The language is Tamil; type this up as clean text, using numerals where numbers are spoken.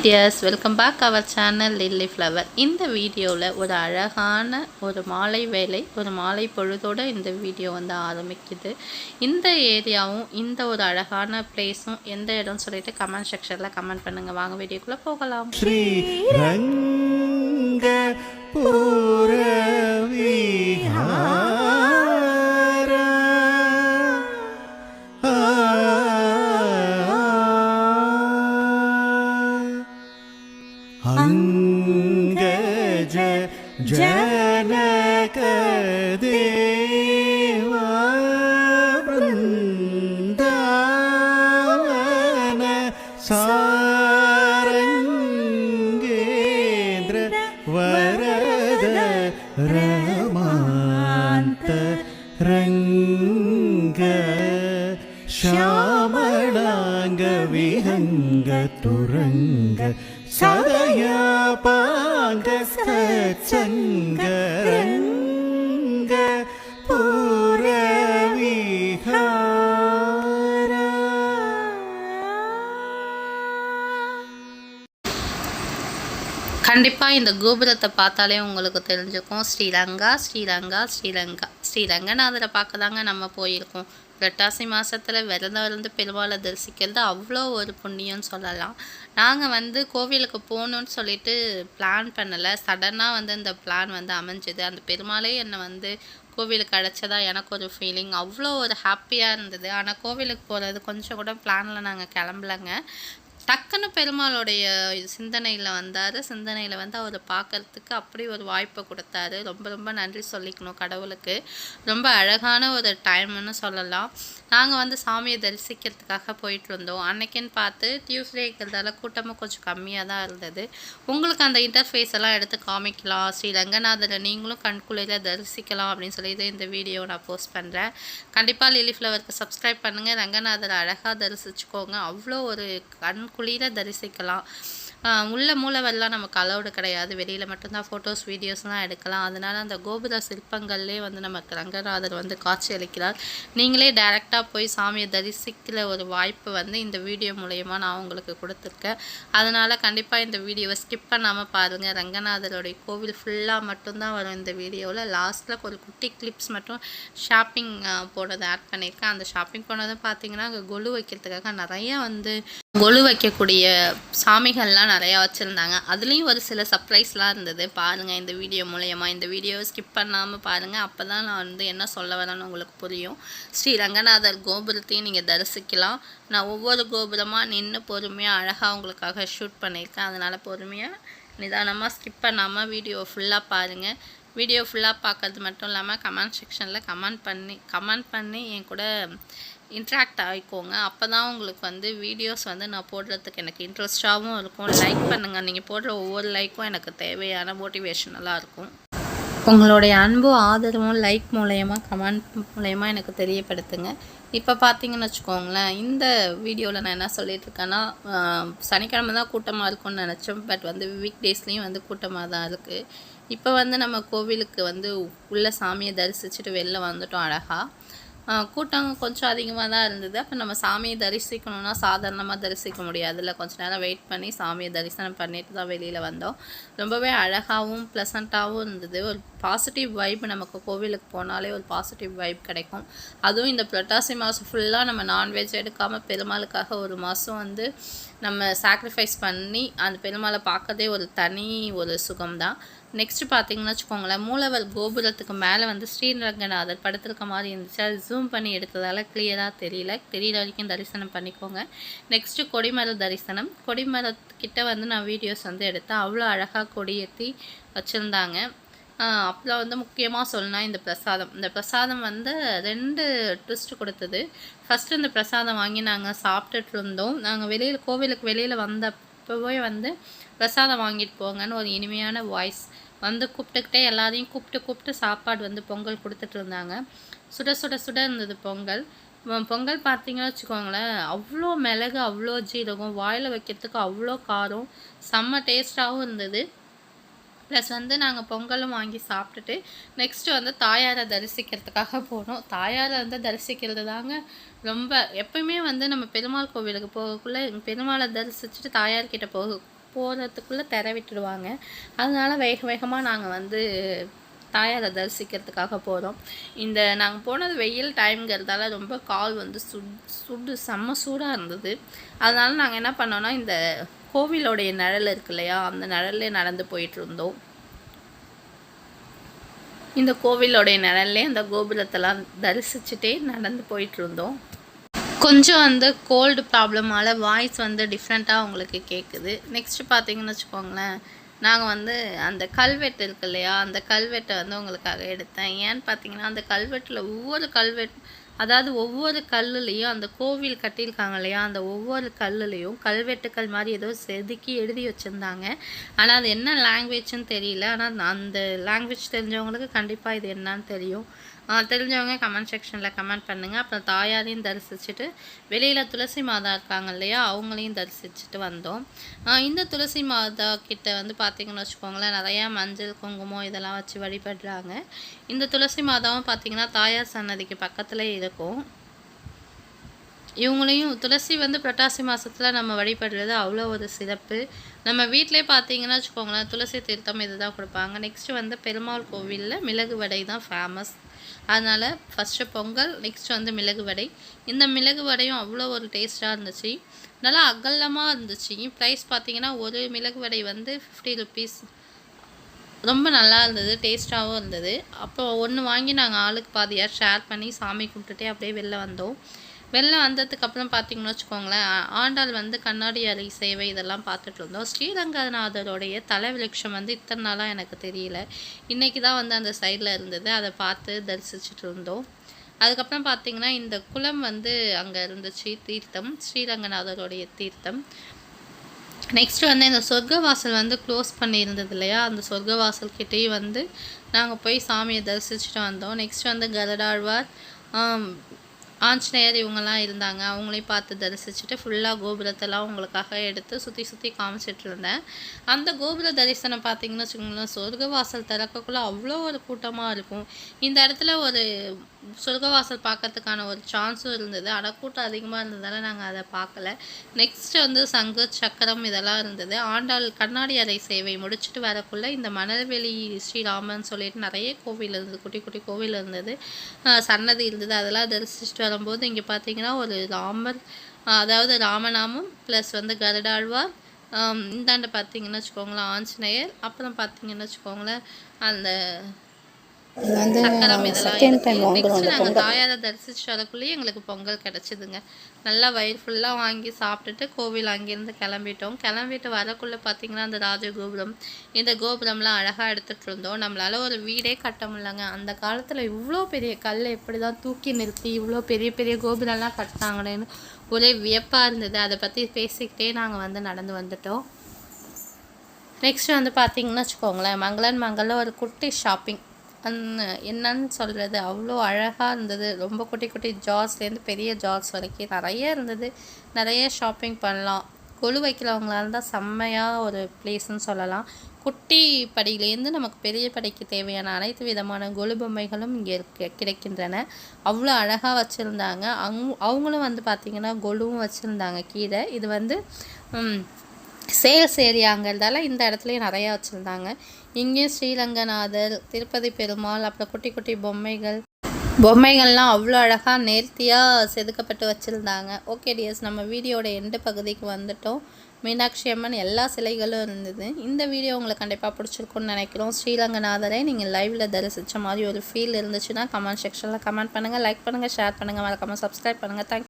Tears, welcome back our channel lily flower. இந்த வீடியோவில் ஒரு அழகான ஒரு மாலை வேலை, ஒரு மாலை பொழுதோடு இந்த வீடியோ வந்து ஆரம்பிக்குது. இந்த ஏரியாவும் இந்த ஒரு அழகான பிளேஸும் எந்த இடம்னு சொல்லிட்டு கமெண்ட் செக்ஷனில் கமெண்ட் பண்ணுங்கள். வாங்க வீடியோக்குள்ளே போகலாம். अंगज जनक देवा वृंदावन सारंगेन्द्र वरद रमांत रंग श्यामलांग विहंग तुरंग सदया पांग सत्संग पूरविहारा. கண்டிப்பாக இந்த கோபுரத்தை பார்த்தாலே உங்களுக்கு தெரிஞ்சுக்கும், ஸ்ரீரங்கா ஸ்ரீரங்கா ஸ்ரீரங்கா ஸ்ரீரங்கநாதரை பார்க்க தாங்க நம்ம போயிருக்கோம். புரட்டாசி மாதத்தில் விரதம் இருந்து பெருமாளை தரிசிக்கிறது அவ்வளோ ஒரு புண்ணியம்னு சொல்லலாம். நாங்கள் வந்து கோவிலுக்கு போகணுன்னு சொல்லிட்டு பிளான் பண்ணலை, சடனாக வந்து இந்த பிளான் வந்து அமைஞ்சுது. அந்த பெருமாளே என்னை வந்து கோவிலுக்கு அழைச்சதா எனக்கு ஒரு ஃபீலிங், அவ்வளோ ஒரு ஹாப்பியாக இருந்தது. ஆனால் கோவிலுக்கு போகிறது கொஞ்சம் கூட பிளானில் நாங்கள் கிளம்பலைங்க. டக்குன்னு பெருமாளுடைய சிந்தனையில் வந்தார். சிந்தனையில் வந்து அவரை பார்க்கறதுக்கு அப்படி ஒரு வாய்ப்பை கொடுத்தாரு. ரொம்ப ரொம்ப நன்றி சொல்லிக்கணும் கடவுளுக்கு. ரொம்ப அழகான ஒரு டைம்னு சொல்லலாம். நாங்கள் வந்து சாமியை தரிசிக்கிறதுக்காக போயிட்டு இருந்தோம். அன்னைக்குன்னு பார்த்து டியூஸ்டே இருக்கிறதால கூட்டமும் கொஞ்சம் கம்மியாக தான் இருந்தது. உங்களுக்கு அந்த இன்டர்ஃபேஸ் எல்லாம் எடுத்து காமிக்கலாம், ஸ்ரீ ரங்கநாதரை நீங்களும் கண்குளிர தரிசிக்கலாம் அப்படின்னு சொல்லி இந்த வீடியோ நான் போஸ்ட் பண்ணுறேன். கண்டிப்பாக லில்லி ஃப்ளவருக்கு சப்ஸ்கிரைப் பண்ணுங்கள். ரங்கநாதரை அழகாக தரிசிச்சுக்கோங்க. அவ்வளோ ஒரு குளிர தரிசிக்கலாம். உள்ள மூலவெல்லாம் நமக்கு அலௌடு கிடையாது, வெளியில் மட்டும்தான் ஃபோட்டோஸ் வீடியோஸ்லாம் எடுக்கலாம். அதனால் அந்த கோபுர சிற்பங்கள்லேயே வந்து நமக்கு ரங்கநாதர் வந்து காட்சி அளிக்கிறார். நீங்களே டைரெக்டாக போய் சாமியை தரிசிக்கிற ஒரு வாய்ப்பு வந்து இந்த வீடியோ மூலயமா நான் உங்களுக்கு கொடுத்துருக்கேன். அதனால் கண்டிப்பாக இந்த வீடியோவை ஸ்கிப் பண்ணாமல் பாருங்கள். ரங்கநாதருடைய கோவில் ஃபுல்லாக மட்டும்தான் வரும் இந்த வீடியோவில். லாஸ்ட்டில் ஒரு குட்டி கிளிப்ஸ் மட்டும் ஷாப்பிங் போனதை ஆட் பண்ணியிருக்கேன். அந்த ஷாப்பிங் போனதும் பார்த்தீங்கன்னா அங்கே கொலு வைக்கிறதுக்காக நிறையா வந்து கொலு வைக்கக்கூடிய சாமிகள்லாம் நிறையா வச்சுருந்தாங்க. அதுலேயும் ஒரு சில சர்ப்ரைஸ்லாம் இருந்தது. பாருங்கள் இந்த வீடியோ மூலயமா. இந்த வீடியோவை ஸ்கிப் பண்ணாமல் பாருங்கள். அப்போ தான் நான் வந்து என்ன சொல்ல வரேன்னு உங்களுக்கு புரியும். ஸ்ரீ ரங்கநாதர் கோபுரத்தையும் நீங்கள் தரிசிக்கலாம். நான் ஒவ்வொரு கோபுரமாக நின்று பொறுமையாக அழகாக உங்களுக்காக ஷூட் பண்ணியிருக்கேன். அதனால் பொறுமையாக நிதானமாக ஸ்கிப் பண்ணாமல் வீடியோ ஃபுல்லாக பாருங்கள். வீடியோ ஃபுல்லாக பார்க்கறது மட்டும் இல்லாமல் கமெண்ட் செக்ஷனில் கமெண்ட் பண்ணி என் கூட இன்ட்ராக்ட் ஆகிக்கோங்க. அப்போ தான் உங்களுக்கு வந்து வீடியோஸ் வந்து நான் போடுறதுக்கு எனக்கு இன்ட்ரெஸ்டாகவும் இருக்கும். லைக் பண்ணுங்கள். நீங்கள் போடுற ஒவ்வொரு லைக்கும் எனக்கு தேவையான மோட்டிவேஷனலாக இருக்கும். உங்களுடைய அன்பும் ஆதரவும் லைக் மூலயமா கமெண்ட் மூலயமா எனக்கு தெரியப்படுத்துங்க. இப்போ பார்த்தீங்கன்னு வச்சுக்கோங்களேன், இந்த வீடியோவில் நான் என்ன சொல்லிகிட்ருக்கேன்னா, சனிக்கிழமை தான் கூட்டமாக இருக்கும்னு நினச்சோம். பட் வந்து வீக் டேஸ்லேயும் வந்து கூட்டமாக தான் இருக்குது. இப்போ வந்து நம்ம கோவிலுக்கு வந்து உள்ள சாமியை தரிசிச்சுட்டு வெளில வந்துட்டோம். அழகாக கூட்டம் கொஞ்சம் அதிகமாக தான் இருந்தது. அப்போ நம்ம சாமியை தரிசிக்கணுன்னா சாதாரணமாக தரிசிக்க முடியாதுல்ல, கொஞ்சம் நேரம் வெயிட் பண்ணி சாமியை தரிசனம் பண்ணிட்டு தான் வெளியில் வந்தோம். ரொம்பவே அழகாகவும் ப்ளசண்ட்டாகவும் இருந்தது. ஒரு பாசிட்டிவ் வைப், நமக்கு கோவிலுக்கு போனாலே ஒரு பாசிட்டிவ் வைப் கிடைக்கும். அதுவும் இந்த புரட்டாசி மாதம் ஃபுல்லாக நம்ம நான்வெஜ் எடுக்காமல் பெருமாளுக்காக ஒரு மாதம் வந்து நம்ம சாக்ரிஃபைஸ் பண்ணி அந்த பெருமாளை பார்க்கறதே ஒரு தனி ஒரு சுகம்தான். நெக்ஸ்ட்டு பார்த்தீங்கன்னு வச்சுக்கோங்களேன், மூலவர் கோபுரத்துக்கு மேலே வந்து ஸ்ரீரங்கநாதர் படுத்திருக்க மாதிரி இருந்துச்சு. அது ஜூம் பண்ணி எடுத்ததால் கிளியராக தெரியிற வரைக்கும் தரிசனம் பண்ணிக்கோங்க. நெக்ஸ்ட்டு கொடிமர தரிசனம். கொடிமரத்துக்கிட்ட வந்து நான் வீடியோஸ் வந்து எடுத்தேன். அவ்வளோ அழகாக கொடியேற்றி வச்சுருந்தாங்க. அப்புறம் வந்து முக்கியமாக சொல்லணும்னா இந்த பிரசாதம் வந்து 2 ட்விஸ்ட் கொடுத்தது. ஃபஸ்ட்டு இந்த பிரசாதம் வாங்கி நாங்கள் சாப்பிட்டுட்டு இருந்தோம். நாங்கள் கோவிலுக்கு வெளியில் வந்தப்போவே வந்து பிரசாதம் வாங்கிட்டு போங்கன்னு ஒரு இனிமையான வாய்ஸ் வந்து கூப்பிட்டுக்கிட்டே எல்லாரையும் கூப்பிட்டு சாப்பாடு வந்து பொங்கல் கொடுத்துட்டு இருந்தாங்க. சுட சுட சுட இருந்தது பொங்கல் பார்த்தீங்கன்னா வச்சுக்கோங்களேன், அவ்வளோ மிளகு, அவ்வளோ ஜீரகம், வாயில் வைக்கிறதுக்கு அவ்வளோ காரம், செம்ம டேஸ்ட்டாகவும் இருந்தது. ப்ளஸ் வந்து நாங்கள் பொங்கலும் வாங்கி சாப்பிட்டுட்டு நெக்ஸ்ட்டு வந்து தாயாரை தரிசிக்கிறதுக்காக போனோம். தாயாரை வந்து தரிசிக்கிறது தாங்க ரொம்ப எப்பயுமே வந்து நம்ம பெருமாள் கோவிலுக்கு போகக்குள்ளே பெருமாளை தரிசிச்சுட்டு தாயார்கிட்ட போகிறதுக்குள்ளே திற விட்டுடுவாங்க. அதனால வேக வேகமாக நாங்கள் வந்து தாயாரை தரிசிக்கிறதுக்காக போகிறோம். நாங்கள் போனது வெயில் டைம்ங்கிறதால ரொம்ப கால் வந்து செம்ம சூடாக இருந்தது. அதனால நாங்கள் என்ன பண்ணோன்னா, இந்த கோவிலோடைய நிழல் இருக்கு இல்லையா, அந்த நிழல்லே நடந்து போயிட்டுருந்தோம். இந்த கோவிலோடைய நிழல்லே அந்த கோபுரத்தெல்லாம் தரிசிச்சுட்டே நடந்து போயிட்டுருந்தோம். கொஞ்சம் வந்து கோல்டு ப்ராப்ளமால் வாய்ஸ் வந்து டிஃப்ரெண்ட்டாக உங்களுக்கு கேட்குது. நெக்ஸ்ட்டு பார்த்தீங்கன்னு வச்சுக்கோங்களேன், நாங்கள் வந்து அந்த கல்வெட்டு இருக்கு இல்லையா, அந்த கல்வெட்டை வந்து உங்களுக்காக எடுத்தேன். ஏன்னு பார்த்தீங்கன்னா, அந்த கல்வெட்டில் ஒவ்வொரு கல்லுலேயும் அந்த கோவில் கட்டியிருக்காங்க இல்லையா, அந்த ஒவ்வொரு கல்லுலேயும் கல்வெட்டுக்கள் மாதிரி ஏதோ செதுக்கி எழுதி வச்சுருந்தாங்க. ஆனால் அது என்ன லாங்குவேஜ்னு தெரியல. ஆனால் அந்த லாங்குவேஜ் தெரிஞ்சவங்களுக்கு கண்டிப்பாக இது என்னன்னு தெரியும். தெரிஞ்சவங்க கமெண்ட் செக்ஷனில் கமெண்ட் பண்ணுங்கள். அப்புறம் தாயாரையும் தரிசிச்சுட்டு வெளியில் துளசி மாதா இருக்காங்க இல்லையா, அவங்களையும் தரிசிச்சுட்டு வந்தோம். இந்த துளசி மாதா கிட்ட வந்து பார்த்திங்கன்னு வச்சுக்கோங்களேன், நிறையா மஞ்சள் குங்குமம் இதெல்லாம் வச்சு வழிபடுறாங்க. இந்த துளசி மாதாவும் பார்த்திங்கன்னா தாயார் சன்னதிக்கு பக்கத்தில் இருக்கும். இவங்களையும் துளசி வந்து புரட்டாசி மாதத்தில் நம்ம வழிபடுறது அவ்வளோ ஒரு சிறப்பு. நம்ம வீட்டிலே பார்த்தீங்கன்னா வச்சுக்கோங்களேன், துளசி தீர்த்தம் இது தான் கொடுப்பாங்க. நெக்ஸ்ட்டு வந்து பெருமாள் கோவிலில் மிளகு வடை தான் ஃபேமஸ். அதனால் ஃபஸ்ட்டு பொங்கல், நெக்ஸ்ட் வந்து மிளகு வடை. இந்த மிளகு வடையும் அவ்வளோ ஒரு டேஸ்ட்டாக இருந்துச்சு. நல்லா அகலமாக இருந்துச்சு. ப்ரைஸ் பார்த்தீங்கன்னா ஒரு மிளகு வடை வந்து 50 ருபீஸ். ரொம்ப நல்லா இருந்தது, டேஸ்ட்டாகவும் இருந்தது. அப்போ ஒன்று வாங்கி நாங்கள் ஆளுக்கு பாதியாக ஷேர் பண்ணி சாமி கும்பிட்டுட்டே அப்படியே வெளில வந்தோம். வெளில வந்ததுக்கப்புறம் பார்த்திங்கன்னு வச்சுக்கோங்களேன், ஆண்டாள் வந்து கண்ணாடி அறை சேவை இதெல்லாம் பார்த்துட்டு இருந்தோம். ஸ்ரீரங்கநாதருடைய தலைவிருட்சம் வந்து இத்தனை நாளாக எனக்கு தெரியல. இன்றைக்கி தான் வந்து அந்த சைடில் இருந்தது, அதை பார்த்து தரிசிச்சுட்டு இருந்தோம். அதுக்கப்புறம் பார்த்திங்கன்னா இந்த குளம் வந்து அங்கே இருந்துச்சு, தீர்த்தம், ஸ்ரீரங்கநாதருடைய தீர்த்தம். நெக்ஸ்ட்டு வந்து இந்த சொர்க்கவாசல் வந்து க்ளோஸ் பண்ணியிருந்தது இல்லையா, அந்த சொர்க்கவாசல் கிட்டேயே வந்து நாங்கள் போய் சாமியை தரிசிச்சுட்டு வந்தோம். நெக்ஸ்ட் வந்து கருடாழ்வார், ஆஞ்சநேயர் இவங்கெல்லாம் இருந்தாங்க. அவங்களையும் பார்த்து தரிசிச்சுட்டு ஃபுல்லாக கோபுரத்தெல்லாம் உங்களுக்காக எடுத்து சுற்றி காமிச்சிட்டு இருந்தேன். அந்த கோபுர தரிசனம் பார்த்திங்கன்னு வச்சுக்கோங்களேன், சொர்க்கவாசல் திறக்கக்குள்ளே அவ்வளோ ஒரு கூட்டமாக இருக்கும். இந்த இடத்துல ஒரு சொர்க்கவாசல் பார்க்கறதுக்கான ஒரு சான்ஸும் இருந்தது. ஆனால் கூட்டம் அதிகமாக இருந்ததால் நாங்கள் அதை பார்க்கல. நெக்ஸ்ட்டு வந்து சங்கு சக்கரம் இதெல்லாம் இருந்தது. ஆண்டாள் கண்ணாடி அறை சேவை முடிச்சுட்டு வரக்குள்ளே இந்த மணல்வெளி ஸ்ரீராமன் சொல்லிட்டு நிறைய கோவில் இருந்தது, குட்டி குட்டி கோவில் இருந்தது, சன்னதி இருந்தது. அதெல்லாம் தரிசிச்சுட்டு வரும்போது இங்கே பார்த்தீங்கன்னா ஒரு ராமர், அதாவது ராமநாமம் ப்ளஸ் வந்து கருடாழ்வார், இந்தாண்ட பார்த்தீங்கன்னு வச்சுக்கோங்களேன் ஆஞ்சநேயர், அப்புறம் பார்த்தீங்கன்னு வச்சுக்கோங்களேன் அந்த சக்கரம் இதெல்லாம். நெக்ஸ்ட் நாங்கள் தாயாரை தரிசிச்சு வரக்குள்ளேயே எங்களுக்கு பொங்கல் கிடச்சிதுங்க. நல்லா வயிறு ஃபுல்லாக வாங்கி சாப்பிட்டுட்டு கோவில் அங்கேருந்து கிளம்பிட்டு வரக்குள்ளே பார்த்தீங்கன்னா அந்த ராஜகோபுரம், இந்த கோபுரம்லாம் அழகாக எடுத்துகிட்டு இருந்தோம். நம்மளால் ஒரு வீடே கட்ட முடியலங்க. அந்த காலத்தில் இவ்வளோ பெரிய கல்லை எப்படி தான் தூக்கி நிறுத்தி இவ்வளோ பெரிய பெரிய கோபுரம்லாம் கட்டினாங்களேன்னு ஒரே வியப்பாக இருந்தது. அதை பற்றி பேசிக்கிட்டே நாங்கள் வந்து நடந்து வந்துட்டோம். நெக்ஸ்ட்டு வந்து பார்த்திங்கன்னு வச்சுக்கோங்களேன், மங்களில் ஒரு குட்டி ஷாப்பிங், என்னன்னு சொல்கிறது, அவ்வளோ அழகாக இருந்தது. ரொம்ப குட்டி குட்டி ஜார்ஸ்லேருந்து பெரிய ஜார்ஸ் வரைக்கும் நிறைய இருந்தது. நிறைய ஷாப்பிங் பண்ணலாம். கொலு வைக்கிறவங்களா இருந்தால் செம்மையாக ஒரு பிளேஸ்ன்னு சொல்லலாம். குட்டி படியிலேருந்து நமக்கு பெரிய படிக்கு தேவையான அனைத்து விதமான கொலு பொம்மைகளும் இங்கே கிடைக்கின்றன. அவ்வளோ அழகாக வச்சுருந்தாங்க. அவங்களும் வந்து பார்த்திங்கன்னா கொலுவும் வச்சுருந்தாங்க கீழே. இது வந்து சேல்ஸ் ஏரியாங்கிறதால இந்த இடத்துலையும் நிறையா வச்சுருந்தாங்க. இங்கேயும் ஸ்ரீரங்கநாதர், திருப்பதி பெருமாள், அப்புறம் குட்டி குட்டி பொம்மைகள்லாம் அவ்வளோ அழகாக நேர்த்தியாக செதுக்கப்பட்டு வச்சுருந்தாங்க. ஓகே டியர்ஸ், நம்ம வீடியோட எண்டு பகுதிக்கு வந்துட்டோம். மீனாட்சி அம்மன் எல்லா சிலைகளும் இருந்தது. இந்த வீடியோ உங்களுக்கு கண்டிப்பாக பிடிச்சிருக்குன்னு நினைக்கிறோம். ஸ்ரீரங்கநாதரை நீங்கள் லைவில் தரிசித்த மாதிரி ஒரு ஃபீல் இருந்துச்சுன்னா கமெண்ட் செக்ஷனில் கமெண்ட் பண்ணுங்கள், லைக் பண்ணுங்கள், ஷேர் பண்ணுங்கள், மறக்காமல் சப்ஸ்கிரைப் பண்ணுங்கள். தேங்க்யூ.